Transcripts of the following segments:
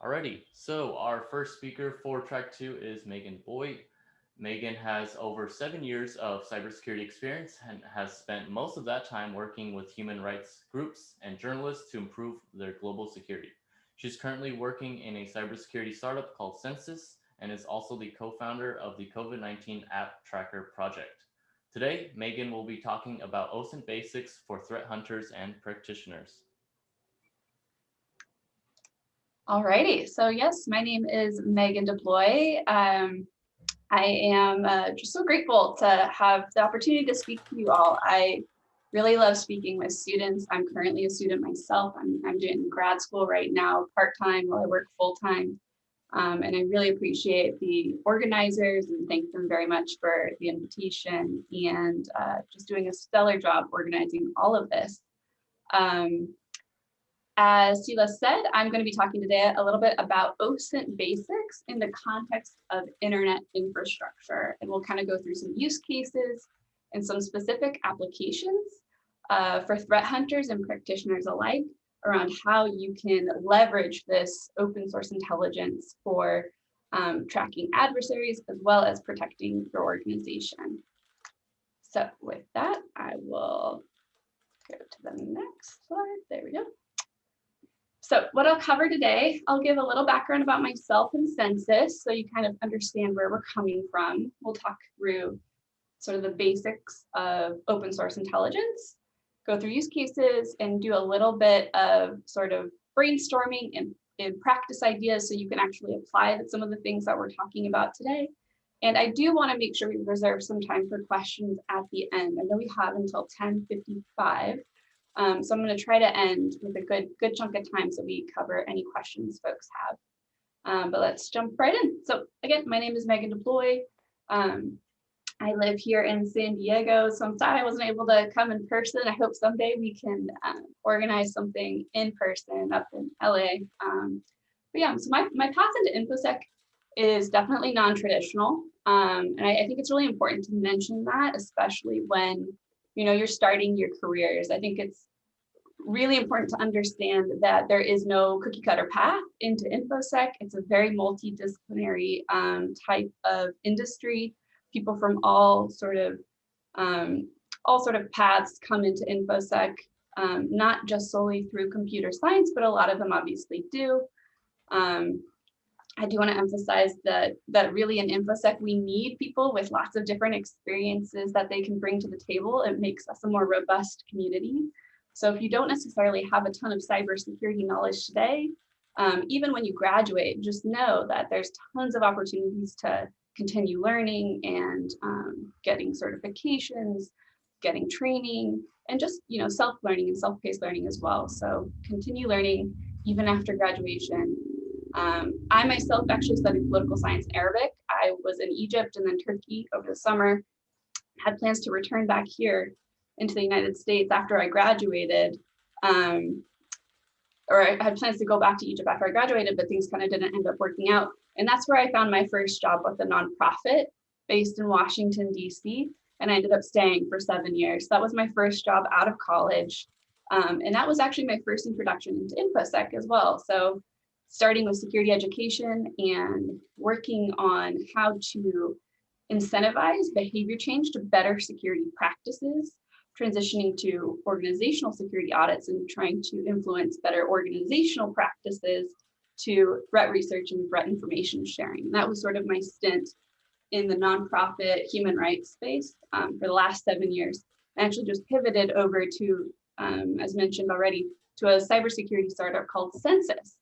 Alrighty, so our first speaker for track 2 is Megan Boyd. Megan has over 7 years of cybersecurity experience and has spent most of that time working with human rights groups and journalists to improve their global security. She's currently working in a cybersecurity startup called Censys and is also the co-founder of the COVID-19 app tracker project. Today, Megan will be talking about OSINT basics for threat hunters and practitioners. Alrighty, so yes, my name is Megan DeBlois. I am just so grateful to have the opportunity to speak to you all. I really love speaking with students. I'm currently a student myself. I'm doing grad school right now, part-time while I work full-time. And I really appreciate the organizers and thank them very much for the invitation and just doing a stellar job organizing all of this. As Sheila said, I'm going to be talking today a little bit about OSINT basics in the context of internet infrastructure. And we'll kind of go through some use cases and some specific applications for threat hunters and practitioners alike around how you can leverage this open source intelligence for tracking adversaries as well as protecting your organization. So with that, I will go to the next slide. There we go. So what I'll cover today, I'll give a little background about myself and Censys so you kind of understand where we're coming from. We'll talk through sort of the basics of open source intelligence, go through use cases, and do a little bit of sort of brainstorming and practice ideas so you can actually apply some of the things that we're talking about today. And I do want to make sure we reserve some time for questions at the end. I know we have until 10:55. So I'm going to try to end with a good chunk of time so we cover any questions folks have. But let's jump right in. So again, my name is Megan DeBlois. I live here in San Diego, so I'm sad I wasn't able to come in person. I hope someday we can organize something in person up in LA. But yeah, so my path into InfoSec is definitely non-traditional. And I think it's really important to mention that, especially when you're starting your careers. I think it's really important to understand that there is no cookie cutter path into InfoSec. It's a very multidisciplinary type of industry. People from all sort of paths come into InfoSec, not just solely through computer science, but a lot of them obviously do. I do want to emphasize that really in InfoSec, we need people with lots of different experiences that they can bring to the table. It makes us a more robust community. So if you don't necessarily have a ton of cybersecurity knowledge today, even when you graduate, just know that there's tons of opportunities to continue learning and getting certifications, getting training, and just self-learning and self-paced learning as well. So continue learning even after graduation. I myself actually studied political science in Arabic. I was in Egypt and then Turkey over the summer, had plans to return back here into the United States after I graduated, or I had plans to go back to Egypt after I graduated, but things kind of didn't end up working out. And that's where I found my first job with a nonprofit based in Washington, D.C., and I ended up staying for 7 years. That was my first job out of college. And that was actually my first introduction into InfoSec as well. So starting with security education and working on how to incentivize behavior change to better security practices, transitioning to organizational security audits and trying to influence better organizational practices to threat research and threat information sharing. And that was sort of my stint in the nonprofit human rights space for the last 7 years. I actually just pivoted over to, as mentioned already, to a cybersecurity startup called Censys.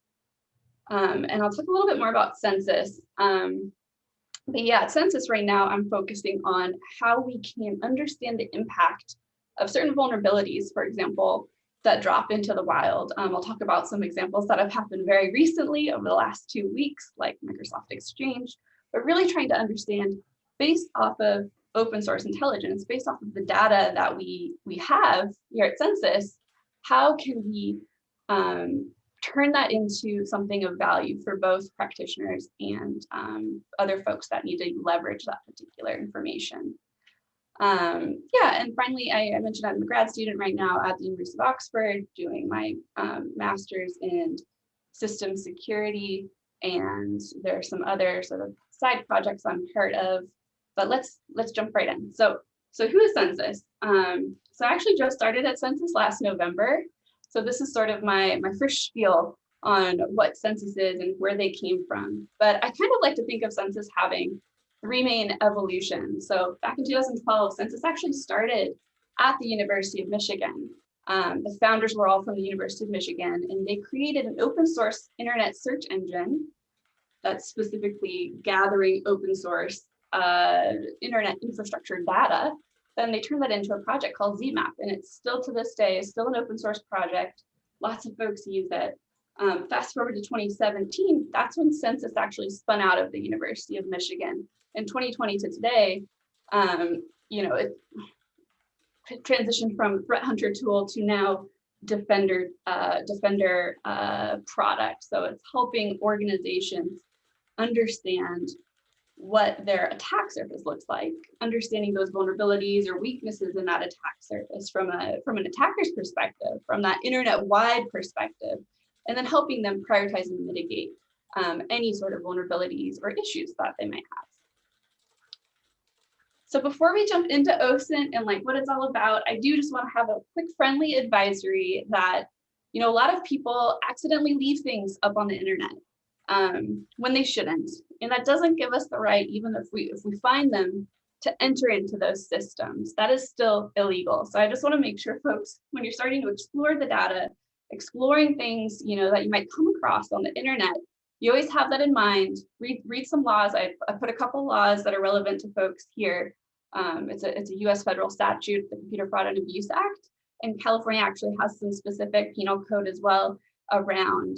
And I'll talk a little bit more about Censys. But yeah, at Censys right now, I'm focusing on how we can understand the impact of certain vulnerabilities, for example, that drop into the wild. I'll talk about some examples that have happened very recently over the last 2 weeks, like Microsoft Exchange, but really trying to understand based off of open source intelligence, based off of the data that we have here at Censys, how can we turn that into something of value for both practitioners and other folks that need to leverage that particular information. Yeah, and finally, I mentioned I'm a grad student right now at the University of Oxford doing my master's in system security, and there are some other sort of side projects I'm part of. But let's jump right in. So who is Censys? So I actually just started at Censys last November. So this is sort of my first spiel on what Censys is and where they came from. But I kind of like to think of Censys having three main evolutions. So back in 2012, Censys actually started at the University of Michigan. The founders were all from the University of Michigan, and they created an open source internet search engine that's specifically gathering open source internet infrastructure data. Then they turned that into a project called ZMAP, and it's still to this day, is still an open source project. Lots of folks use it. Fast forward to 2017, that's when Censys actually spun out of the University of Michigan. In 2020 to today, it transitioned from threat hunter tool to now defender product. So it's helping organizations understand what their attack surface looks like, understanding those vulnerabilities or weaknesses in that attack surface from an attacker's perspective, from that internet-wide perspective, and then helping them prioritize and mitigate any sort of vulnerabilities or issues that they might have. So before we jump into OSINT and like what it's all about, I do just want to have a quick friendly advisory that, a lot of people accidentally leave things up on the internet when they shouldn't. And that doesn't give us the right, even if we find them, to enter into those systems. That is still illegal. So I just want to make sure, folks, when you're starting to explore the data, exploring things, that you might come across on the internet, you always have that in mind. Read some laws. I put a couple laws that are relevant to folks here. It's a U.S. federal statute, the Computer Fraud and Abuse Act, and California actually has some specific penal code as well around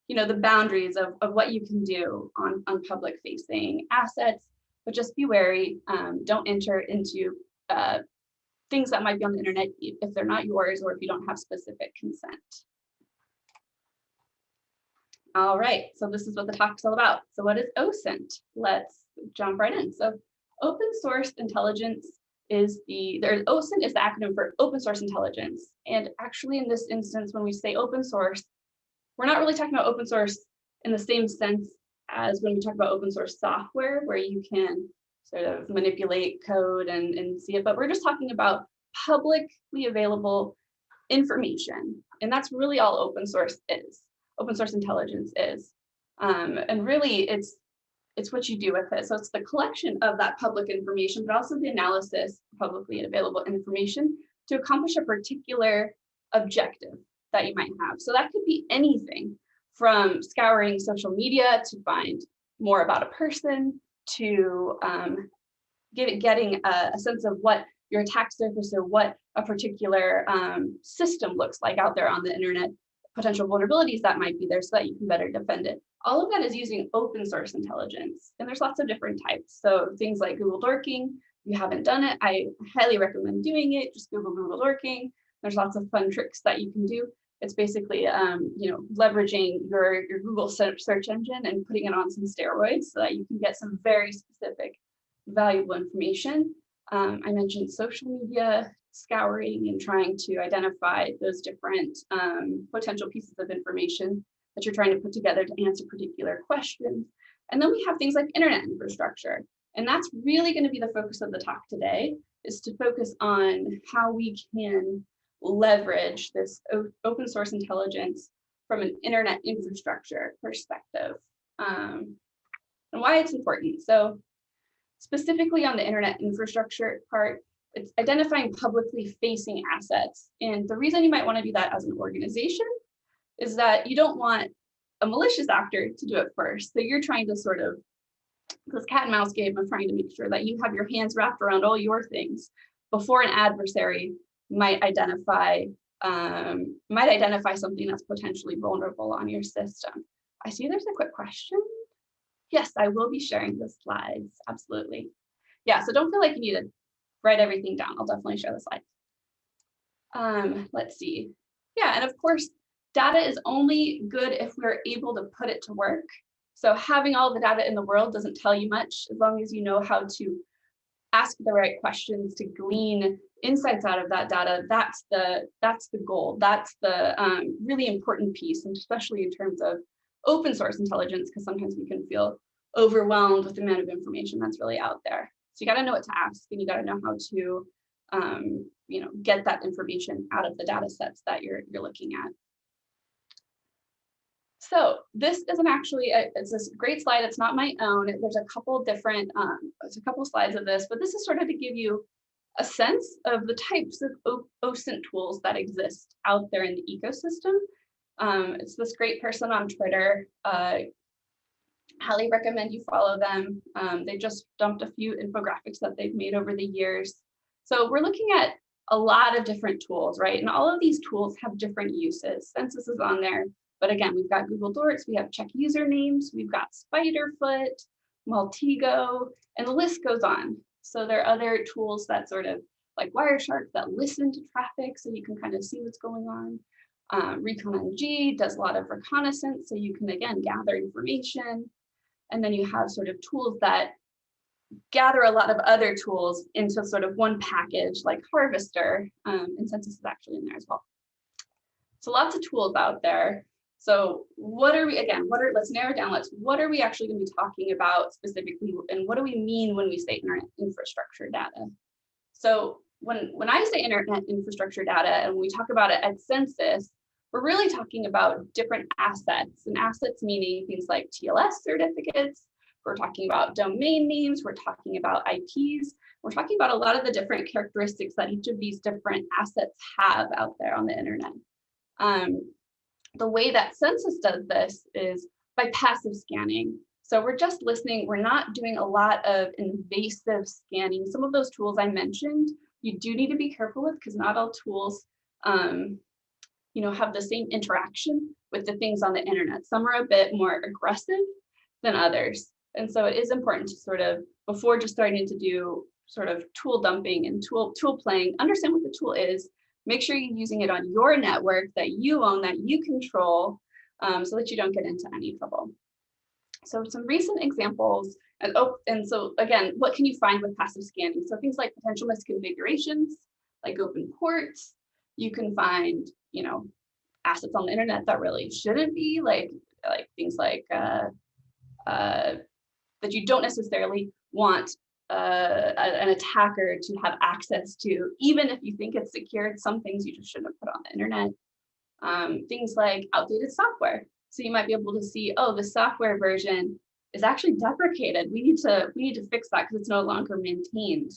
the boundaries of what you can do on public facing assets. But just be wary. Don't enter into things that might be on the internet if they're not yours or if you don't have specific consent. All right, so this is what the talk's all about. So what is OSINT? Let's jump right in. So open source intelligence is OSINT is the acronym for open source intelligence. And actually in this instance, when we say open source, we're not really talking about open source in the same sense as when we talk about open source software, where you can sort of manipulate code and see it, but we're just talking about publicly available information. And that's really all open source is. Open source intelligence is. And really it's what you do with it. So it's the collection of that public information, but also the analysis of publicly available information to accomplish a particular objective that you might have. So that could be anything from scouring social media to find more about a person, to getting a sense of what your attack surface or what a particular system looks like out there on the internet, potential vulnerabilities that might be there so that you can better defend it. All of that is using open source intelligence. And there's lots of different types. So things like Google Dorking, if you haven't done it, I highly recommend doing it. Just Google Dorking. There's lots of fun tricks that you can do. It's basically, leveraging your Google search engine and putting it on some steroids so that you can get some very specific, valuable information. I mentioned social media scouring and trying to identify those different potential pieces of information that you're trying to put together to answer particular questions. And then we have things like internet infrastructure. And that's really going to be the focus of the talk today, is to focus on how we can leverage this open source intelligence from an internet infrastructure perspective, and why it's important. So specifically on the internet infrastructure part, it's identifying publicly facing assets. And the reason you might want to do that as an organization is that you don't want a malicious actor to do it first. So you're trying to sort of, this cat and mouse game of trying to make sure that you have your hands wrapped around all your things before an adversary might identify something that's potentially vulnerable on your system. I see there's a quick question. Yes, I will be sharing the slides, absolutely. Yeah, so don't feel like you need to write everything down. I'll definitely share the slides. Let's see. Yeah, and of course, data is only good if we're able to put it to work. So having all the data in the world doesn't tell you much, as long as you know how to ask the right questions to glean insights out of that data, that's the goal. That's the really important piece, and especially in terms of open source intelligence, because sometimes we can feel overwhelmed with the amount of information that's really out there. So you got to know what to ask, and you got to know how to get that information out of the data sets that you're looking at. So this isn't actually, it's this great slide. It's not my own. There's a couple different, there's a couple slides of this, but this is sort of to give you a sense of the types of OSINT tools that exist out there in the ecosystem. It's this great person on Twitter. Highly recommend you follow them. They just dumped a few infographics that they've made over the years. So we're looking at a lot of different tools, right? And all of these tools have different uses. Censys is on there, but again, we've got Google Dorks, we have check usernames, we've got Spiderfoot, Maltego, and the list goes on. So there are other tools that sort of like Wireshark that listen to traffic so you can kind of see what's going on. ReconNG does a lot of reconnaissance, so you can, again, gather information. And then you have sort of tools that gather a lot of other tools into sort of one package, like Harvester, and Censys is actually in there as well. So lots of tools out there. So what are we, again, let's narrow down, what are we actually going to be talking about specifically, and what do we mean when we say internet infrastructure data? So when I say internet infrastructure data, and we talk about it at Censys, we're really talking about different assets, and assets meaning things like TLS certificates. We're talking about domain names. We're talking about IPs. We're talking about a lot of the different characteristics that each of these different assets have out there on the internet. The way that Censys does this is by passive scanning. So we're just listening. We're not doing a lot of invasive scanning. Some of those tools I mentioned, you do need to be careful with, because not all tools have the same interaction with the things on the internet. Some are a bit more aggressive than others. And so it is important to sort of, before just starting to do sort of tool dumping and tool playing, understand what the tool is, make sure you're using it on your network that you own, that you control, so that you don't get into any trouble. So some recent examples, and so again, what can you find with passive scanning? So things like potential misconfigurations, like open ports. You can find, assets on the internet that really shouldn't be, like things like that you don't necessarily want an attacker to have access to, even if you think it's secured. Some things you just shouldn't have put on the internet. Things like outdated software. So you might be able to see, oh, the software version is actually deprecated. We need to fix that because it's no longer maintained.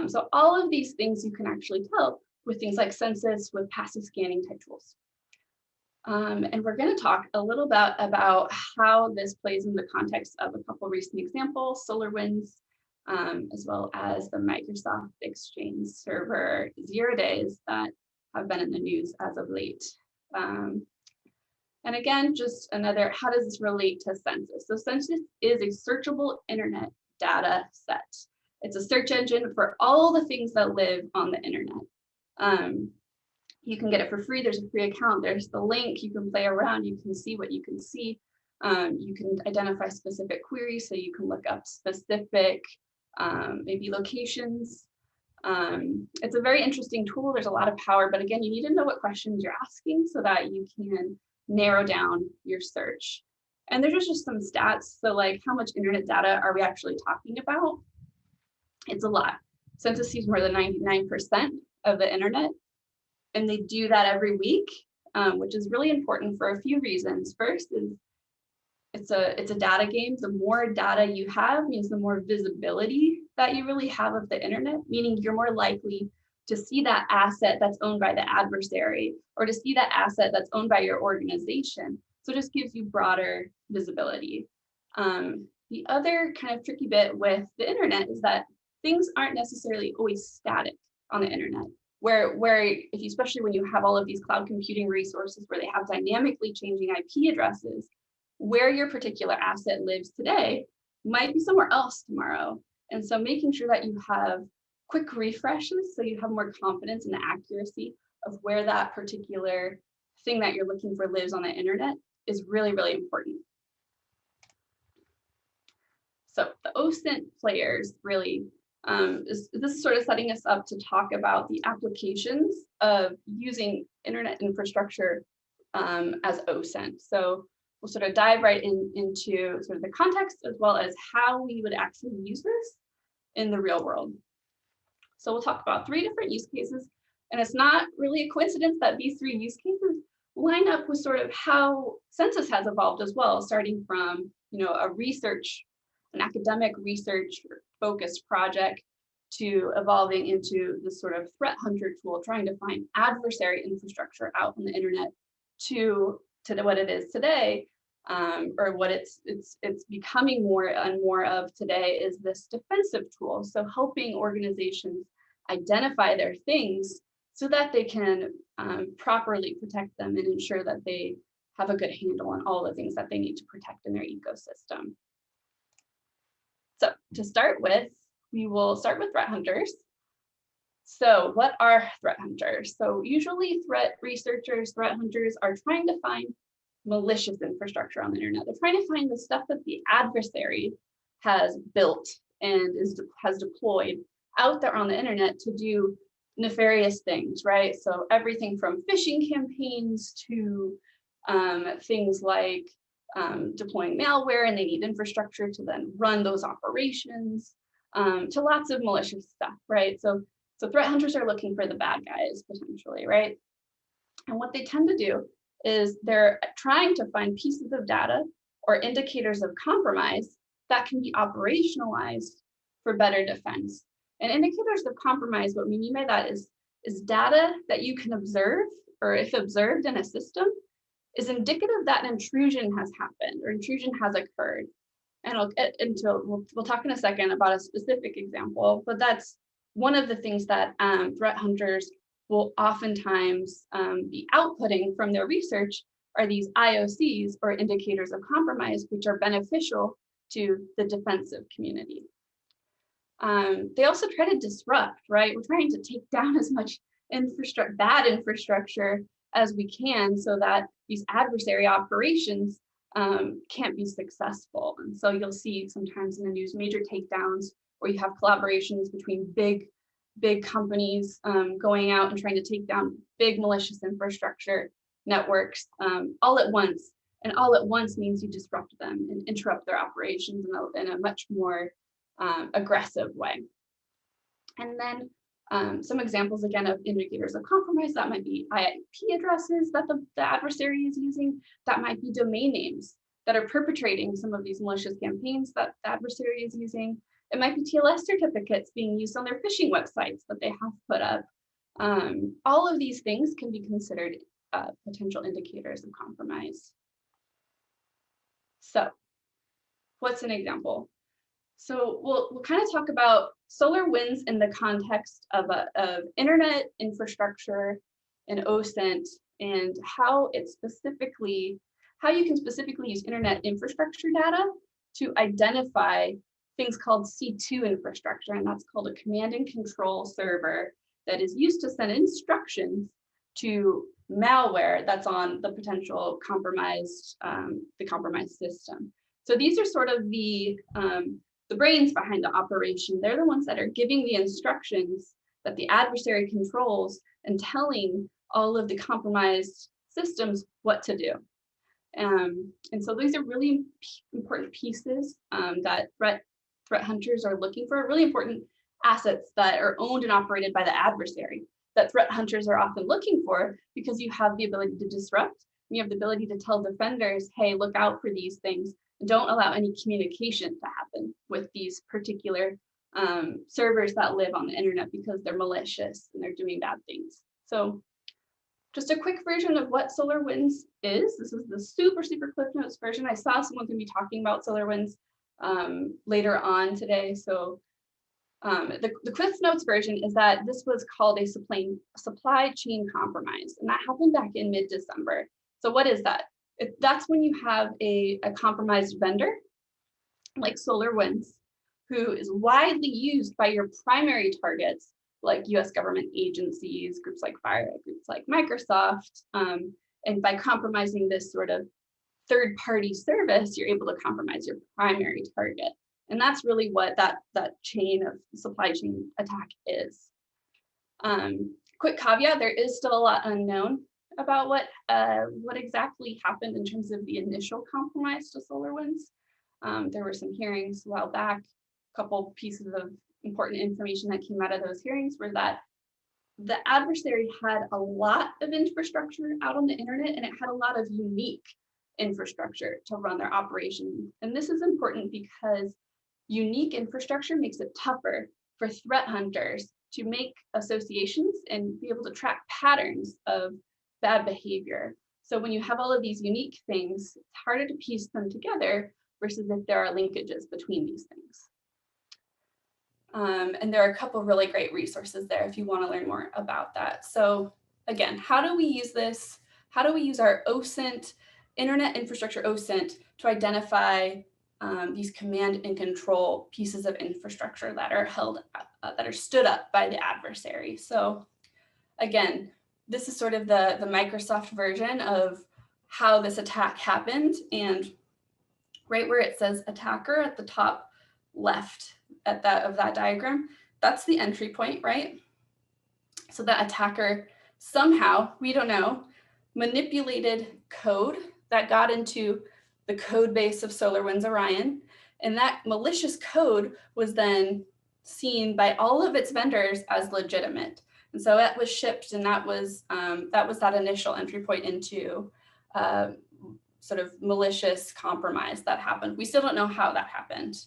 So all of these things you can actually tell with things like Censys, with passive scanning type tools. And we're going to talk a little bit about how this plays in the context of a couple recent examples, SolarWinds, as well as the Microsoft Exchange server 0 days that have been in the news as of late. And again, just another, how does this relate to Censys? So Censys is a searchable internet data set. It's a search engine for all the things that live on the internet. You can get it for free. There's a free account. There's the link. You can play around. You can see what you can see. You can identify specific queries, so you can look up specific maybe locations. It's a very interesting tool. There's a lot of power, but again, you need to know what questions you're asking so that you can narrow down your search. And there's just some stats. So like, how much internet data are we actually talking about? It's a lot. Censys sees more than 99% of the internet, and they do that every week, which is really important for a few reasons. First is it's a data game. The more data you have means the more visibility that you really have of the internet, meaning you're more likely to see that asset that's owned by the adversary, or to see that asset that's owned by your organization. So it just gives you broader visibility. The other kind of tricky bit with the internet is that things aren't necessarily always static on the internet, where if you, especially when you have all of these cloud computing resources where they have dynamically changing IP addresses, where your particular asset lives today might be somewhere else tomorrow. And so making sure that you have quick refreshes so you have more confidence in the accuracy of where that particular thing that you're looking for lives on the internet is really, really important. So the OSINT players really This is sort of setting us up to talk about the applications of using internet infrastructure as OSINT. So we'll sort of dive right into sort of the context as well as how we would actually use this in the real world. So we'll talk about 3 different use cases, and it's not really a coincidence that these 3 use cases line up with sort of how Censys has evolved as well, starting from an academic research focused project to evolving into this sort of threat hunter tool, trying to find adversary infrastructure out on the internet to what it is today, or what it's becoming more and more of today is this defensive tool. So helping organizations identify their things so that they can properly protect them and ensure that they have a good handle on all the things that they need to protect in their ecosystem. So to start with, we will start with threat hunters. So what are threat hunters? So usually threat researchers, threat hunters are trying to find malicious infrastructure on the internet. They're trying to find the stuff that the adversary has built and has deployed out there on the internet to do nefarious things, right? So everything from phishing campaigns to things like deploying malware, and they need infrastructure to then run those operations, to lots of malicious stuff, right? So threat hunters are looking for the bad guys potentially, right? And what they tend to do is they're trying to find pieces of data or indicators of compromise that can be operationalized for better defense. And indicators of compromise, what we mean by that is data that you can observe, or if observed in a system, is indicative that an intrusion has happened or intrusion has occurred. And we'll talk in a second about a specific example, but that's one of the things that threat hunters will oftentimes be outputting from their research are these IOCs, or indicators of compromise, which are beneficial to the defensive community. They also try to disrupt, right? We're trying to take down as much bad infrastructure as we can so that these adversary operations can't be successful. And so you'll see sometimes in the news major takedowns where you have collaborations between big companies going out and trying to take down big malicious infrastructure networks all at once. And all at once means you disrupt them and interrupt their operations in a much more aggressive way. And then some examples again of indicators of compromise, that might be IP addresses that the adversary is using, that might be domain names that are perpetrating some of these malicious campaigns that the adversary is using. It might be TLS certificates being used on their phishing websites that they have put up. All of these things can be considered potential indicators of compromise. So what's an example? So we'll kind of talk about SolarWinds in the context of internet infrastructure and OSINT, and how you can specifically use internet infrastructure data to identify things called C2 infrastructure, and that's called a command and control server that is used to send instructions to malware that's on the potential compromised system. So these are sort of the brains behind the operation. They're the ones that are giving the instructions that the adversary controls and telling all of the compromised systems what to do. And so these are really important pieces that threat hunters are looking for, really important assets that are owned and operated by the adversary that threat hunters are often looking for, because you have the ability to disrupt. You have the ability to tell defenders, hey, look out for these things. Don't allow any communication to happen with these particular servers that live on the internet because they're malicious and they're doing bad things. So just a quick version of what SolarWinds is. This is the super Cliff Notes version. I saw someone going to be talking about SolarWinds later on today. So the Cliff Notes version is that this was called a supply chain compromise, and that happened back in mid-December. So what is that? That's when you have a compromised vendor like SolarWinds, who is widely used by your primary targets, like US government agencies, groups like FIRE, groups like Microsoft. And by compromising this sort of third-party service, you're able to compromise your primary target. And that's really what that chain of supply chain attack is. Quick caveat, there is still a lot unknown about what exactly happened in terms of the initial compromise to SolarWinds. There were some hearings a while back. A couple pieces of important information that came out of those hearings were that the adversary had a lot of infrastructure out on the internet, and it had a lot of unique infrastructure to run their operation. And this is important because unique infrastructure makes it tougher for threat hunters to make associations and be able to track patterns of bad behavior. So when you have all of these unique things, it's harder to piece them together versus if there are linkages between these things. And there are a couple of really great resources there if you want to learn more about that. So again, how do we use this? How do we use our OSINT, Internet Infrastructure OSINT, to identify these command and control pieces of infrastructure that are held, that are stood up by the adversary? So again, this is sort of the Microsoft version of how this attack happened. And right where it says attacker at the top left of that diagram, that's the entry point, right? So that attacker somehow, we don't know, manipulated code that got into the code base of SolarWinds Orion. And that malicious code was then seen by all of its vendors as legitimate. And so it was shipped, and that was that initial entry point into sort of malicious compromise that happened. We still don't know how that happened.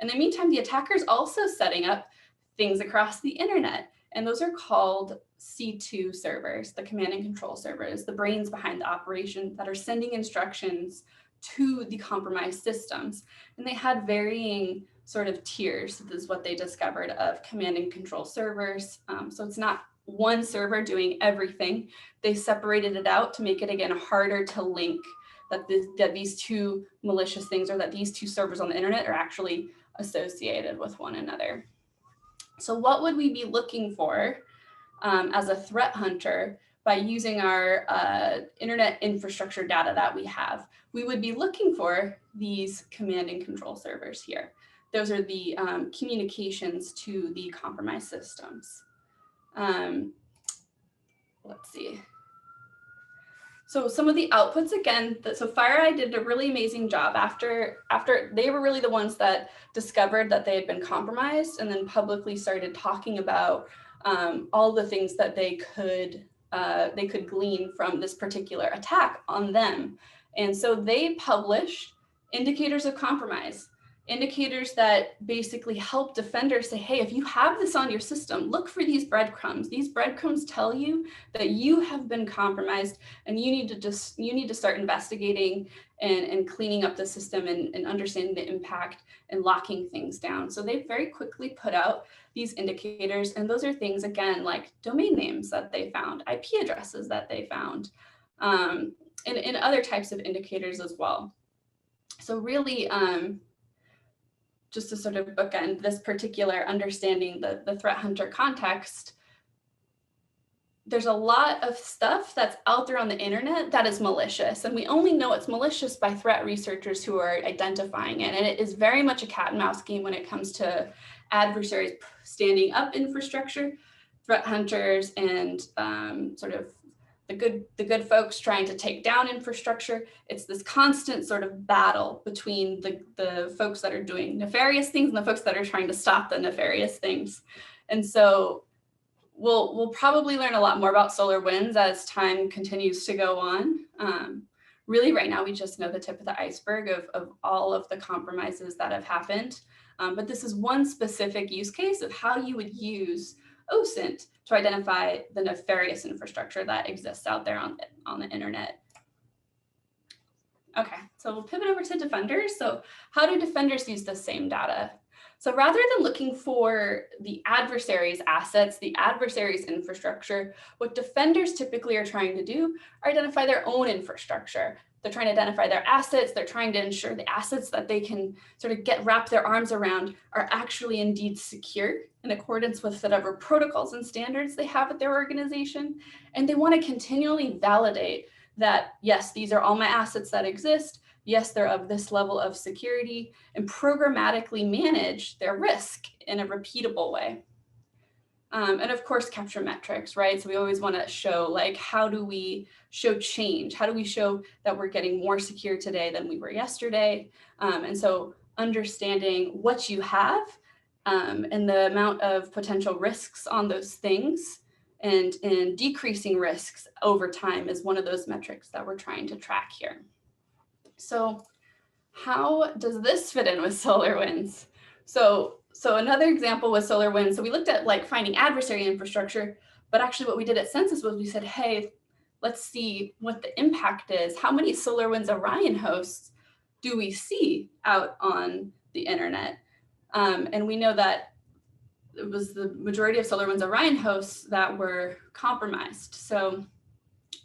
In the meantime, the attacker is also setting up things across the internet, and those are called C2 servers, the command and control servers, the brains behind the operation that are sending instructions to the compromised systems. And they had varying sort of tiers. This is what they discovered of command and control servers. So it's not one server doing everything. They separated it out to make it, again, harder to link that these two malicious things, or that these two servers on the internet, are actually associated with one another. So what would we be looking for as a threat hunter by using our internet infrastructure data that we have? We would be looking for these command and control servers here. Those are the communications to the compromised systems. Let's see. So some of the outputs, again, so FireEye did a really amazing job after they were really the ones that discovered that they had been compromised, and then publicly started talking about all the things that they could glean from this particular attack on them. And so they published indicators of compromise, indicators that basically help defenders say, hey, if you have this on your system, look for these breadcrumbs. These breadcrumbs tell you that you have been compromised, and you need to start investigating and cleaning up the system and understanding the impact and locking things down. So they very quickly put out these indicators, and those are things, again, like domain names that they found, IP addresses that they found, and other types of indicators as well. So really, just to sort of bookend this particular understanding the threat hunter context, there's a lot of stuff that's out there on the internet that is malicious, and we only know it's malicious by threat researchers who are identifying it. And it is very much a cat and mouse game when it comes to adversaries standing up infrastructure, threat hunters, and sort of the good folks trying to take down infrastructure. It's this constant sort of battle between the folks that are doing nefarious things and the folks that are trying to stop the nefarious things. And so we'll probably learn a lot more about SolarWinds as time continues to go on. Really, right now, we just know the tip of the iceberg of all of the compromises that have happened. But this is one specific use case of how you would use OSINT to identify the nefarious infrastructure that exists out there on the internet. Okay, so we'll pivot over to defenders. So how do defenders use the same data? So rather than looking for the adversary's assets, the adversary's infrastructure, what defenders typically are trying to do are identify their own infrastructure. They're trying to identify their assets. They're trying to ensure the assets that they can sort of wrap their arms around are actually indeed secure in accordance with whatever protocols and standards they have at their organization. And they want to continually validate that, yes, these are all my assets that exist. yes, they're of this level of security, and programmatically manage their risk in a repeatable way. And of course, capture metrics, right? So we always want to show, like, how do we show change? How do we show that we're getting more secure today than we were yesterday? And so understanding what you have and the amount of potential risks on those things and decreasing risks over time is one of those metrics that we're trying to track here. So how does this fit in with SolarWinds? So another example was SolarWinds. So we looked at like finding adversary infrastructure, but actually what we did at Censys was we said, hey, let's see what the impact is. How many SolarWinds Orion hosts do we see out on the internet? And we know that it was the majority of SolarWinds Orion hosts that were compromised. So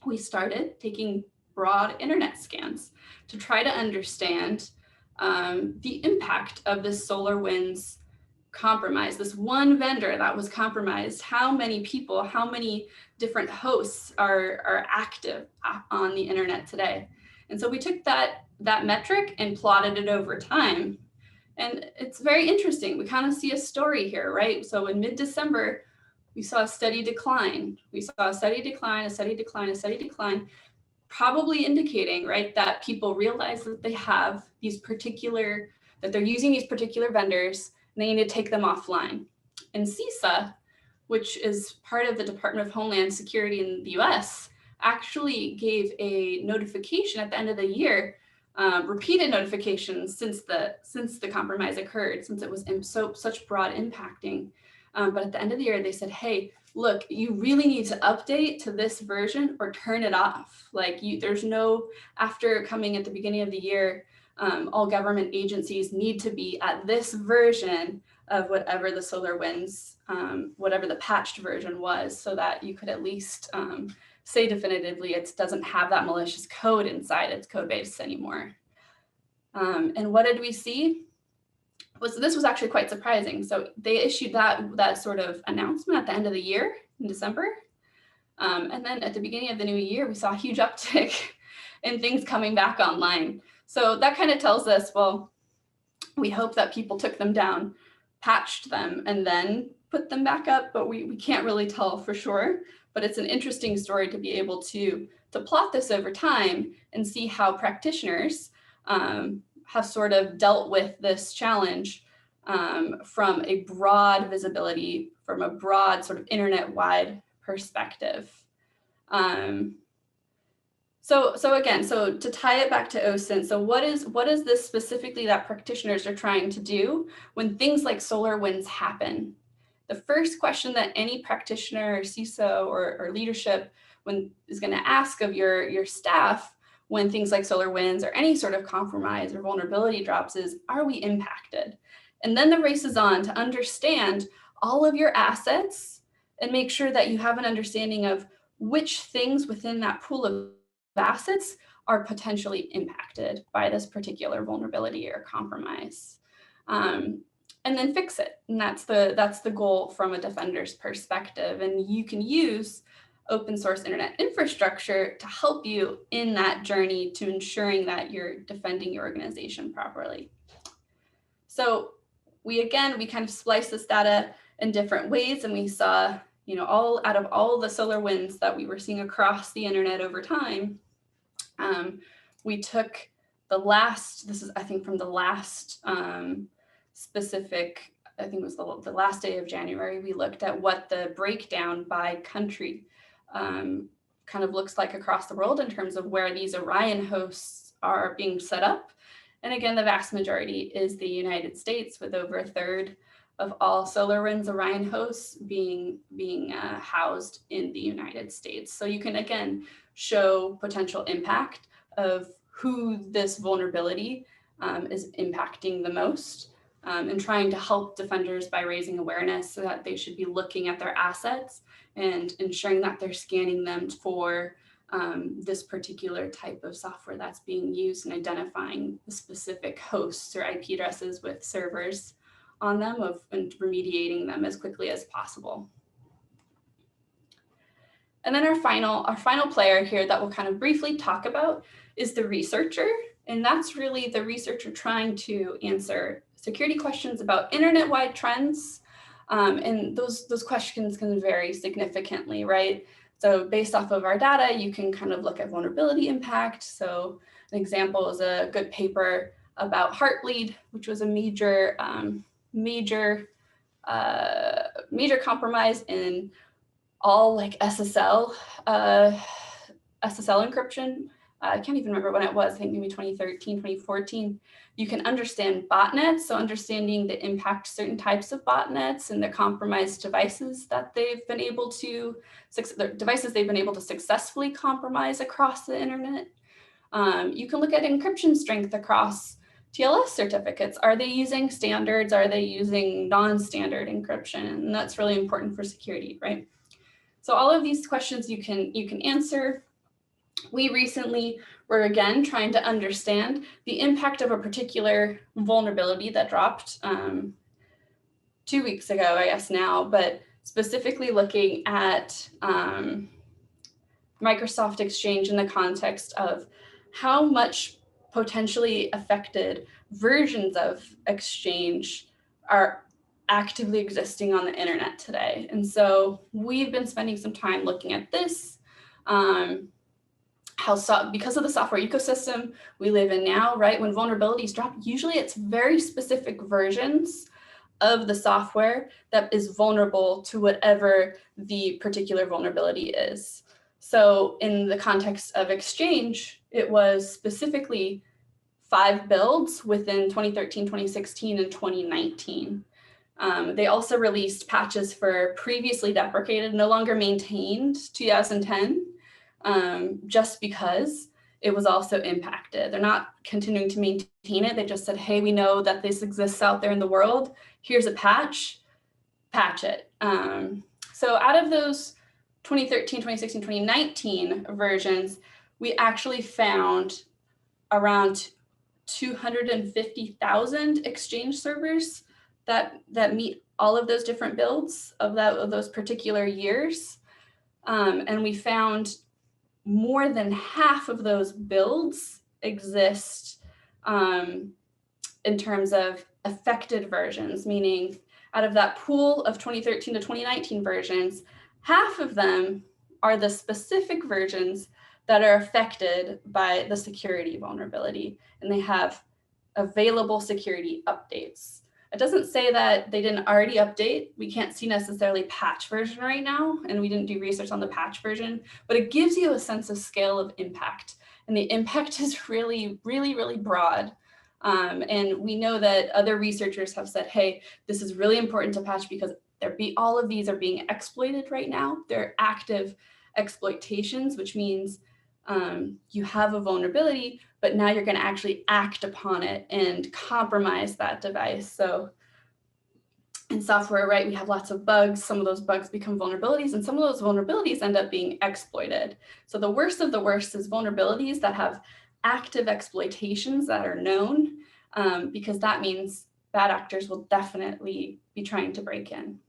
we started taking broad internet scans to try to understand the impact of this SolarWinds compromise, this one vendor that was compromised. How many people, how many different hosts are active on the internet today? And so we took that metric and plotted it over time. And it's very interesting. We kind of see a story here, right? So in mid-December, we saw a steady decline. We saw a steady decline, a steady decline, a steady decline, probably indicating, right, that people realize that they have these particular, that they're using these particular vendors and they need to take them offline. And CISA, which is part of the Department of Homeland Security in the US, actually gave a notification at the end of the year, repeated notifications since the compromise occurred, since it was such broad impacting. But at the end of the year, they said, hey, look, you really need to update to this version or turn it off. Like there's no, after coming at the beginning of the year, all government agencies need to be at this version of whatever the SolarWinds, whatever the patched version was, so that you could at least say definitively it doesn't have that malicious code inside its code base anymore. And what did we see? This was actually quite surprising. So they issued that sort of announcement at the end of the year in December. And then at the beginning of the new year, we saw a huge uptick in things coming back online. So that kind of tells us, well, we hope that people took them down, patched them, and then put them back up, but we can't really tell for sure. But it's an interesting story to be able to plot this over time and see how practitioners have sort of dealt with this challenge from a broad visibility, from a broad sort of internet-wide perspective. So to tie it back to OSINT, so what is this specifically that practitioners are trying to do when things like SolarWinds happen? The first question that any practitioner or CISO or leadership is going to ask of your staff when things like SolarWinds or any sort of compromise or vulnerability drops is, are we impacted? And then the race is on to understand all of your assets and make sure that you have an understanding of which things within that pool of assets are potentially impacted by this particular vulnerability or compromise. And then fix it. And that's the goal from a defender's perspective. And you can use open source internet infrastructure to help you in that journey to ensuring that you're defending your organization properly. So we kind of spliced this data in different ways, and we saw, out of all the SolarWinds that we were seeing across the internet over time, we took the last, this is I think from the last specific, I think it was the last day of January, we looked at what the breakdown by country kind of looks like across the world in terms of where these Orion hosts are being set up. And again, the vast majority is the United States, with over a third of all SolarWinds Orion hosts being housed in the United States. So you can, again, show potential impact of who this vulnerability is impacting the most, and trying to help defenders by raising awareness so that they should be looking at their assets and ensuring that they're scanning them for this particular type of software that's being used and identifying the specific hosts or IP addresses with servers on them and remediating them as quickly as possible. And then our final player here that we'll kind of briefly talk about is the researcher And that's really the researcher trying to answer security questions about internet-wide trends. And those questions can vary significantly, right? So based off of our data, you can kind of look at vulnerability impact. So an example is a good paper about Heartbleed, which was a major compromise in all like SSL encryption. I can't even remember when it was, I think maybe 2013, 2014. You can understand botnets, so understanding the impact certain types of botnets and the compromised devices that they've been able to, successfully compromise across the internet. You can look at encryption strength across TLS certificates. Are they using standards? Are they using non-standard encryption? And that's really important for security, right? So all of these questions you can answer. We recently were again trying to understand the impact of a particular vulnerability that dropped 2 weeks ago, I guess now, but specifically looking at Microsoft Exchange in the context of how much potentially affected versions of Exchange are actively existing on the internet today. And so we've been spending some time looking at this, because of the software ecosystem we live in now, right? When vulnerabilities drop, usually it's very specific versions of the software that is vulnerable to whatever the particular vulnerability is. So in the context of Exchange, it was specifically 5 builds within 2013, 2016, and 2019. They also released patches for previously deprecated, no longer maintained 2010, just because it was also impacted. They're not continuing to maintain it. They just said, hey, we know that this exists out there in the world. Here's a patch it. So out of those 2013, 2016, 2019 versions, we actually found around 250,000 Exchange servers that meet all of those different builds of those particular years. And we found more than half of those builds exist in terms of affected versions, meaning out of that pool of 2013 to 2019 versions, half of them are the specific versions that are affected by the security vulnerability, and they have available security updates. It doesn't say that they didn't already update. We can't see necessarily patch version right now, and we didn't do research on the patch version, but it gives you a sense of scale of impact. And the impact is really, really, really broad. And we know that other researchers have said, hey, this is really important to patch because all of these are being exploited right now. They're active exploitations, which means you have a vulnerability, but now you're going to actually act upon it and compromise that device. So in software, right, we have lots of bugs. Some of those bugs become vulnerabilities, and some of those vulnerabilities end up being exploited. So the worst of the worst is vulnerabilities that have active exploitations that are known, because that means bad actors will definitely be trying to break in.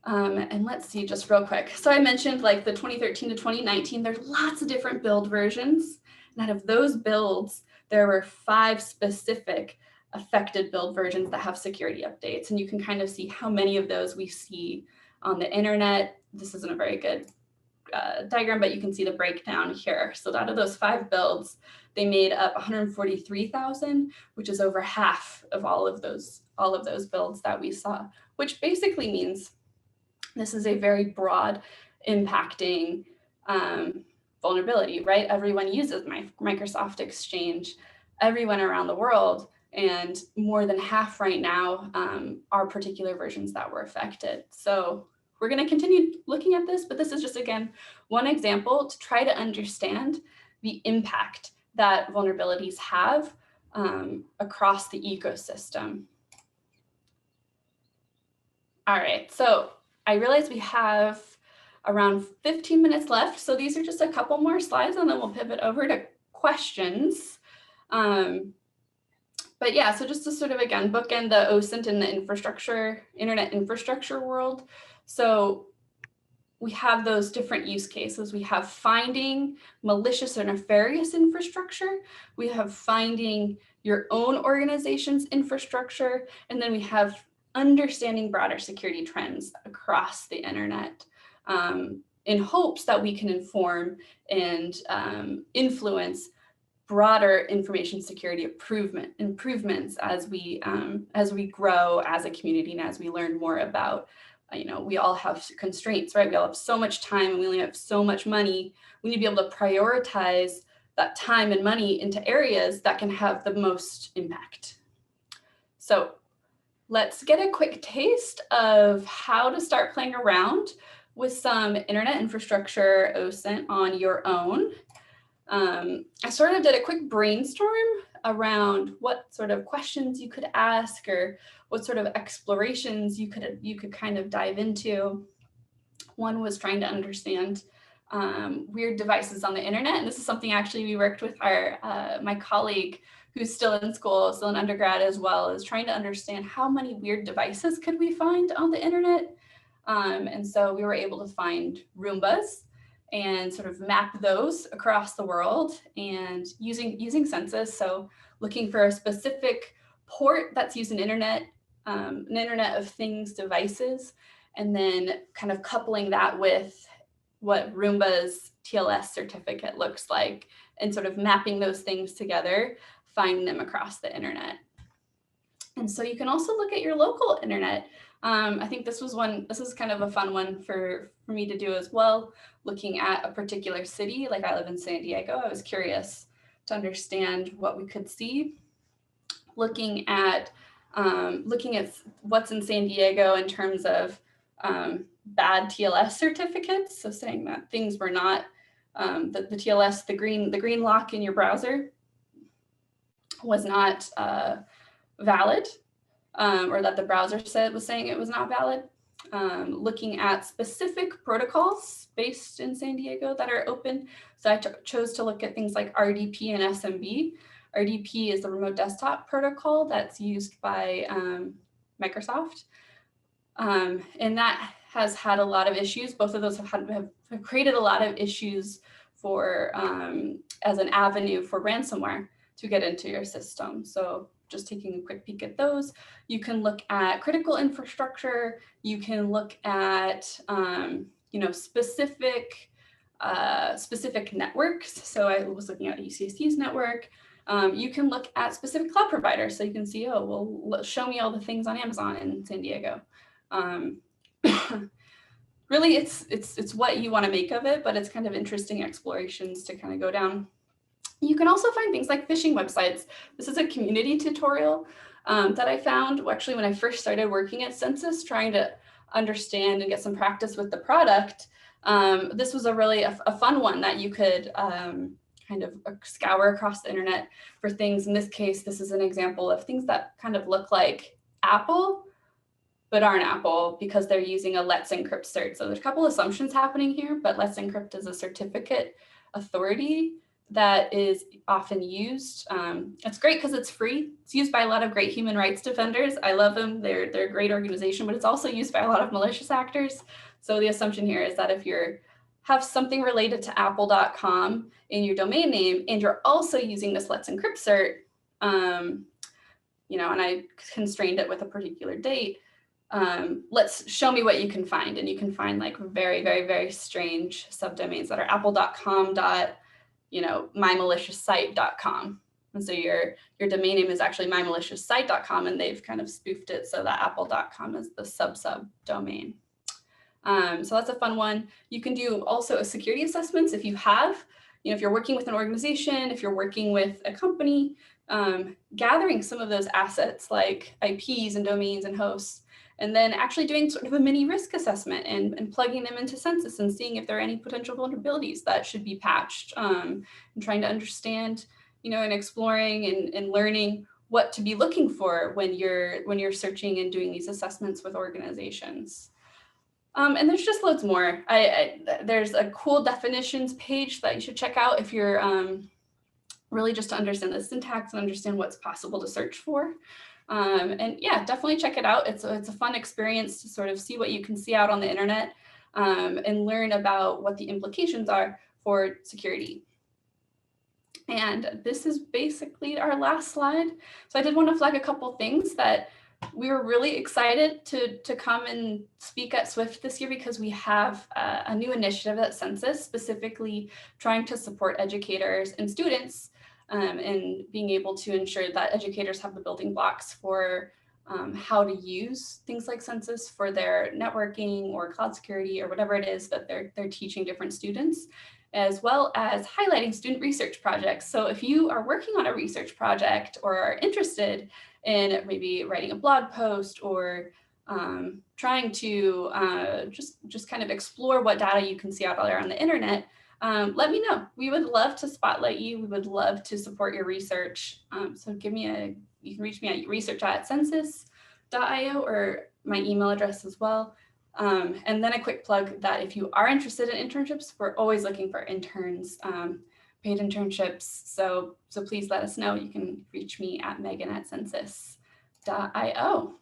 And let's see, just real quick. So I mentioned like the 2013 to 2019, there's lots of different build versions. And out of those builds, there were 5 specific affected build versions that have security updates. And you can kind of see how many of those we see on the internet. This isn't a very good diagram, but you can see the breakdown here. So out of those 5 builds, they made up 143,000, which is over half of all of those builds that we saw, which basically means this is a very broad impacting vulnerability, right? Everyone uses Microsoft Exchange, everyone around the world, and more than half right now are particular versions that were affected. So we're going to continue looking at this, but this is just, again, one example to try to understand the impact that vulnerabilities have across the ecosystem. All right, so I realize we have around 15 minutes left. So these are just a couple more slides and then we'll pivot over to questions. But yeah, so just to sort of, again, bookend the OSINT and the internet infrastructure world. So we have those different use cases. We have finding malicious or nefarious infrastructure. We have finding your own organization's infrastructure. And then we have understanding broader security trends across the internet, in hopes that we can inform and influence broader information security improvements as we grow as a community and as we learn more about, we all have constraints, right? We all have so much time and we only have so much money. We need to be able to prioritize that time and money into areas that can have the most impact. So let's get a quick taste of how to start playing around with some internet infrastructure OSINT on your own. I sort of did a quick brainstorm around what sort of questions you could ask or what sort of explorations you could kind of dive into. One was trying to understand weird devices on the internet, and this is something actually we worked with my colleague who's still in school, still in undergrad as well, is trying to understand how many weird devices could we find on the internet. And so we were able to find Roombas and sort of map those across the world and using censys. So looking for a specific port that's used in an Internet of Things devices, and then kind of coupling that with what Roomba's TLS certificate looks like and sort of mapping those things together, finding them across the internet. And so you can also look at your local internet. I think this is kind of a fun one for me to do as well, looking at a particular city. Like I live in San Diego. I was curious to understand what we could see. Looking at what's in San Diego in terms of bad TLS certificates. So saying that things were not, the TLS, the green lock in your browser was not valid, or that the browser was saying it was not valid. Looking at specific protocols based in San Diego that are open. So I chose to look at things like RDP and SMB. RDP is the remote desktop protocol that's used by Microsoft. And that has had a lot of issues. Both of those have created a lot of issues for as an avenue for ransomware to get into your system. So just taking a quick peek at those. You can look at critical infrastructure. You can look at specific networks. So I was looking at UCSD's network. You can look at specific cloud providers. So you can see, show me all the things on Amazon in San Diego. Really, it's what you want to make of it, but it's kind of interesting explorations to kind of go down. You can also find things like phishing websites. This is a community tutorial that I found actually when I first started working at Censys, trying to understand and get some practice with the product. This was a fun one that you could kind of scour across the internet for things. In this case, this is an example of things that kind of look like Apple, but aren't Apple because they're using a Let's Encrypt cert. So there's a couple assumptions happening here, but Let's Encrypt is a certificate authority that is often used. It's great because it's free. It's used by a lot of great human rights defenders. I love them. They're a great organization, but it's also used by a lot of malicious actors. So the assumption here is that if you have something related to apple.com in your domain name, and you're also using this Let's Encrypt cert, and I constrained it with a particular date, let's show me what you can find. And you can find like very, very, very strange subdomains that are apple.com mymaliciousite.com. And so your domain name is actually mymaliciousite.com, and they've kind of spoofed it so that apple.com is the sub domain. So that's a fun one. You can do also a security assessments if you have, if you're working with an organization, if you're working with a company, gathering some of those assets like IPs and domains and hosts, and then actually doing sort of a mini risk assessment and plugging them into Censys and seeing if there are any potential vulnerabilities that should be patched, and trying to understand, and exploring and learning what to be looking for when you're searching and doing these assessments with organizations. And there's just loads more. There's a cool definitions page that you should check out if you're really just to understand the syntax and understand what's possible to search for. And yeah, definitely check it out. It's a fun experience to sort of see what you can see out on the internet. and learn about what the implications are for security. And this is basically our last slide. So I did want to flag a couple things that we were really excited to come and speak at SWIFT this year because we have a new initiative at Censys, specifically trying to support educators and students and being able to ensure that educators have the building blocks for how to use things like Censys for their networking or cloud security or whatever it is that they're teaching different students, as well as highlighting student research projects. So if you are working on a research project or are interested in maybe writing a blog post or trying to just kind of explore what data you can see out there on the internet, let me know. We would love to spotlight you. We would love to support your research. So you can reach me at research@censys.io or my email address as well. And then a quick plug that if you are interested in internships, we're always looking for interns, paid internships. So please let us know. You can reach me at megan@censys.io.